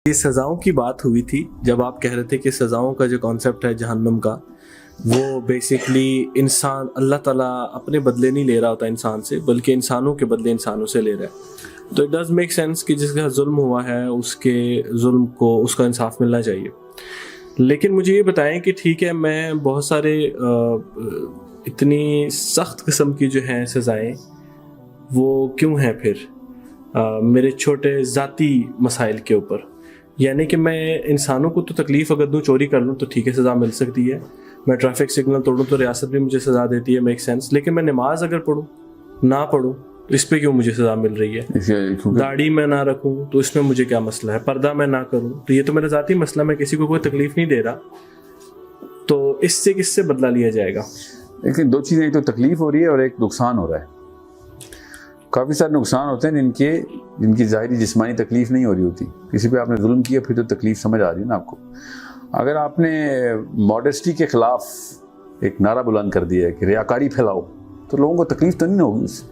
یہ سزاؤں کی بات ہوئی تھی جب آپ کہہ رہے تھے کہ سزاؤں کا جو کانسیپٹ ہے جہنم کا، وہ بیسکلی انسان اللہ تعالیٰ اپنے بدلے نہیں لے رہا ہوتا انسان سے، بلکہ انسانوں کے بدلے انسانوں سے لے رہا ہے. تو اٹ ڈز میک سینس کہ جس کا ظلم ہوا ہے اس کے ظلم کو اس کا انصاف ملنا چاہیے. لیکن مجھے یہ بتائیں کہ ٹھیک ہے، میں بہت سارے اتنی سخت قسم کی جو ہیں سزائیں وہ کیوں ہیں پھر میرے چھوٹے ذاتی مسائل کے اوپر؟ یعنی کہ میں انسانوں کو تو تکلیف اگر دوں، چوری کر لوں تو ٹھیک ہے سزا مل سکتی ہے، میں ٹریفک سگنل توڑوں تو ریاست بھی مجھے سزا دیتی ہے، میک سینس. لیکن میں نماز اگر پڑھوں نہ پڑھوں تو اس پہ کیوں مجھے سزا مل رہی ہے؟ داڑھی میں نہ رکھوں تو اس میں مجھے کیا مسئلہ ہے؟ پردہ میں نہ کروں تو یہ تو میرا ذاتی مسئلہ، میں کسی کو کوئی تکلیف نہیں دے رہا، تو اس سے کس سے بدلہ لیا جائے گا؟ لیکن دو چیزیں، ایک تو تکلیف ہو رہی ہے اور ایک نقصان ہو رہا ہے. کافی سارے نقصان ہوتے ہیں جن کی ظاہری جسمانی تکلیف نہیں ہو رہی ہوتی. کسی پہ آپ نے ظلم کیا پھر تو تکلیف سمجھ آ رہی ہے نا آپ کو. اگر آپ نے ماڈسٹی کے خلاف ایک نعرہ بلند کر دیا ہے کہ ریاکاری پھیلاؤ تو لوگوں کو تکلیف تو نہیں ہوگی اس سے،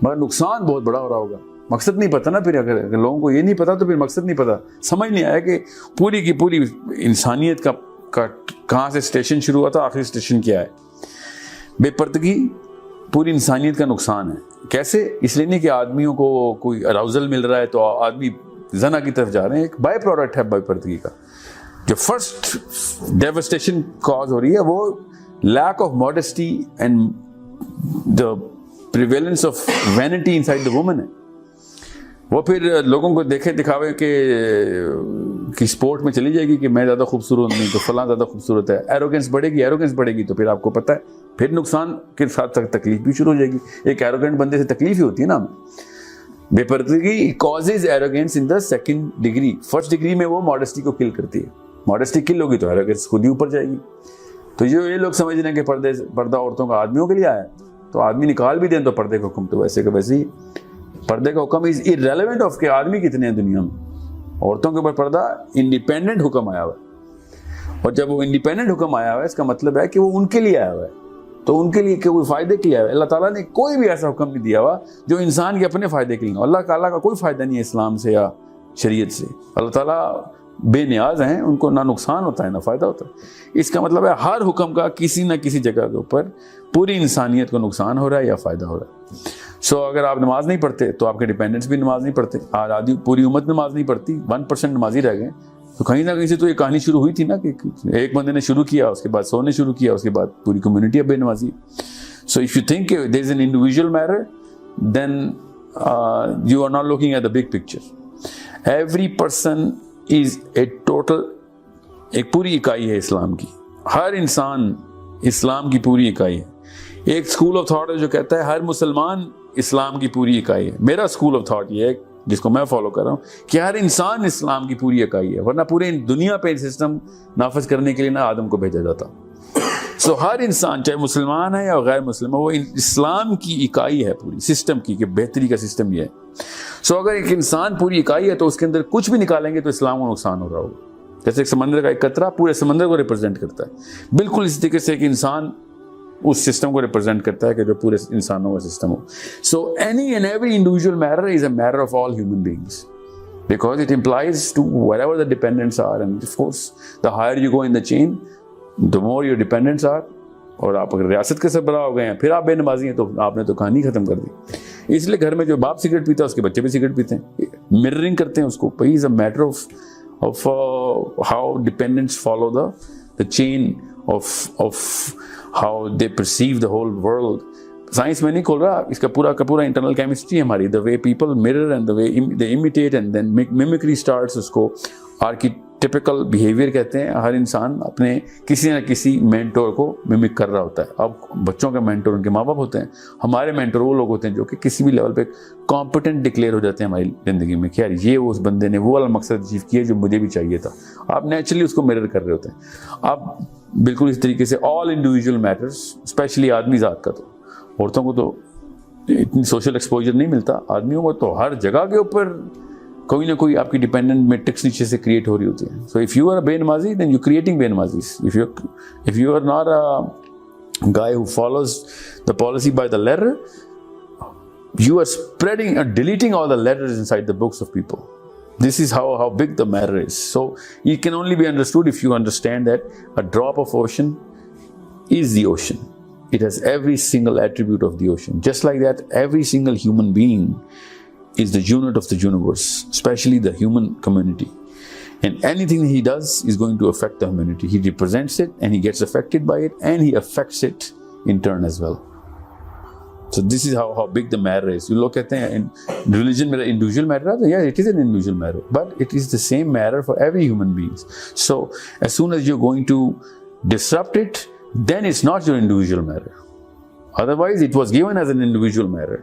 مگر نقصان بہت بڑا ہو رہا ہوگا. مقصد نہیں پتہ نا. پھر اگر لوگوں کو یہ نہیں پتا تو پھر مقصد نہیں پتا، سمجھ نہیں آیا کہ پوری کی پوری انسانیت کا کہاں سے اسٹیشن شروع ہوا تھا، آخری اسٹیشن کیا ہے. بے پردگی پوری انسانیت کا نقصان ہے. کیسے؟ اس لیے نہیں کہ آدمیوں کو کوئی اراؤزل مل رہا ہے تو آدمی زنا کی طرف جا رہے ہیں. ایک بائی پروڈکٹ ہے بے پردگی کا. جو فرسٹ ڈیوسٹیشن کاز ہو رہی ہے وہ lack of modesty and the prevalence of vanity inside the woman ہے. وہ پھر لوگوں کو دیکھے دکھاوے کہ سپورٹ میں چلی جائے گی کہ میں زیادہ خوبصورت نہیں تو فلاں زیادہ خوبصورت ہے. ایروگنس بڑھے گی تو پھر آپ کو پتہ ہے پھر نقصان کے ساتھ ساتھ تکلیف بھی شروع ہو جائے گی. ایک ایروگنٹ بندے سے تکلیف ہی ہوتی ہے نا. بے پردگی causes arrogance in the second degree. First degree میں وہ ماڈسٹی کو کل کرتی ہے. ماڈسٹی کل ہوگی تو ایروگنس خود ہی اوپر جائے گی. تو یہ لوگ سمجھ رہے ہیں کہ پردہ عورتوں کا آدمیوں کے لیے آیا ہے تو آدمی نکال بھی دیں تو پردے کا حکم تو ویسے کہ ویسے ہی. پردے کا حکم از irrelevant آف کہ آدمی کتنے ہیں دنیا میں. عورتوں کے اوپر پردہ انڈیپینڈنٹ حکم آیا ہوا ہے، اور جب وہ انڈیپینڈنٹ حکم آیا ہوا ہے اس کا مطلب ہے کہ وہ ان کے لیے آیا ہوا ہے. تو ان کے لیے کوئی فائدے کے لیے آیا ہوا ہے. اللہ تعالیٰ نے کوئی بھی ایسا حکم نہیں دیا ہوا جو انسان کے اپنے فائدے کے لیے ہو. اللہ تعالیٰ کا کوئی فائدہ نہیں ہے اسلام سے یا شریعت سے. اللہ تعالیٰ بے نیاز ہیں، ان کو نہ نقصان ہوتا ہے نہ فائدہ ہوتا ہے. اس کا مطلب ہے ہر حکم کا کسی نہ کسی جگہ کے اوپر پوری انسانیت کو نقصان ہو رہا ہے یا فائدہ ہو رہا ہے. سو اگر آپ نماز نہیں پڑھتے تو آپ کے ڈیپینڈنٹس بھی نماز نہیں پڑھتے. آدھی پوری امت نماز نہیں پڑھتی، 1% نمازی رہ گئے. تو کہیں نہ کہیں سے تو یہ کہانی شروع ہوئی تھی نا کہ ایک بندے نے شروع کیا، اس کے بعد 100 نے شروع کیا، اس کے بعد پوری کمیونٹی اب بے نمازی. So if you think there is an individual matter then you are not looking at the big picture. Every person is a total, ایک پوری اکائی ہے اسلام کی. ہر انسان اسلام کی پوری اکائی ہے. ایک اسکول آف تھاٹ ہے جو کہتا ہے ہر مسلمان اسلام کی پوری اکائی ہے. میرا اسکول آف تھاٹ یہ ہے جس کو میں فالو کر رہا ہوں کہ ہر انسان اسلام کی پوری اکائی ہے، ورنہ پورے دنیا پہ سسٹم نافذ کرنے کے لیے نہ آدم کو بھیجا جاتا. سو ہر انسان چاہے مسلمان ہے یا غیر مسلم ہے وہ اسلام کی اکائی ہے پوری سسٹم کی، کہ بہتری کا سسٹم یہ ہے. سو اگر ایک انسان پوری اکائی ہے تو اس کے اندر کچھ بھی نکالیں گے تو اسلام کو نقصان ہو رہا ہوگا. جیسے ایک سمندر کا ایک قطرہ پورے سمندر کو ریپرزینٹ کرتا ہے، بالکل اس طریقے سے ایک انسان اس سسٹم کو ریپرزینٹ کرتا ہے کہ جو پورے انسانوں کا system who. So any and every individual matter is a matter of all human beings because it implies to whatever the dependents are, and of course the higher you go in the chain the more your dependents are. اور آپ اگر ریاست کے سربراہ ہو گئے ہیں پھر آپ بے نمازی ہیں تو آپ نے تو کہانی ختم کر دی. اس لیے گھر میں جو باپ سگریٹ پیتا ہے اس کے بچے بھی سگریٹ پیتے ہیں، مررنگ کرتے ہیں اس کو. is a matter of how dependents follow the chain of how they perceive the whole world. Science میں نہیں کھول رہا، اس کا پورا کا پورا انٹرنل کیمسٹری ہے ہماری. the way people mirror and the way they imitate and then mimicry starts. اس کو آرکیٹیپیکل بیہیویئر کہتے ہیں. ہر انسان اپنے کسی نہ کسی مینٹور کو ممک کر رہا ہوتا ہے. اب بچوں کا مینٹور ان کے ماں باپ ہوتے ہیں، ہمارے مینٹور وہ لوگ ہوتے ہیں جو کہ کسی بھی لیول پہ کمپیٹنٹ ڈکلیئر ہو جاتے ہیں ہماری زندگی میں کہ یار یہ اس بندے نے وہ والا مقصد اچیو کیا جو مجھے بھی چاہیے تھا. آپ نیچرلی اس کو مرر کر رہے ہوتے ہیں. آپ بالکل اس طریقے سے آل انڈیویژل میٹرز، اسپیشلی آدمی ذات کا. تو عورتوں کو تو اتنی سوشل ایکسپوجر نہیں ملتا، آدمیوں کو تو ہر جگہ کے اوپر کوئی نہ کوئی آپ کی ڈیپینڈنٹ میٹرکس نیچے سے کریٹ ہو رہی ہوتی ہے. سو اف یو آر بے نمازی دین یو کریٹنگ بے نمازیز. If you are not a guy who follows the policy by the letter, you are spreading or deleting all the letters inside the books of people. This is how big the matter is. So it can only be understood if you understand that a drop of ocean is the ocean. It has every single attribute of the ocean. Just like that, every single human being is the unit of the universe, especially the human community. And anything he does is going to affect the humanity. He represents it and he gets affected by it and he affects it in turn as well. So this is how big the matter is. You look at the religion with an individual matter. Yeah, it is an individual matter, but it is the same matter for every human being. So as soon as you're going to disrupt it, then it's not your individual matter. Otherwise, it was given as an individual matter.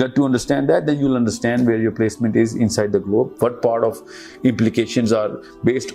get to understand that, then you'll understand where your placement is inside the globe, what part of implications are based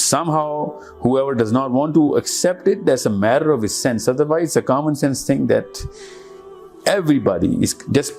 somehow whoever does not want to accept it, that's a matter of his sense. Otherwise it's a common sense thing that everybody is just.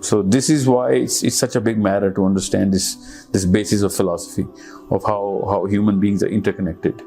So this is why it's such a big matter to understand this basis of philosophy of how human beings are interconnected.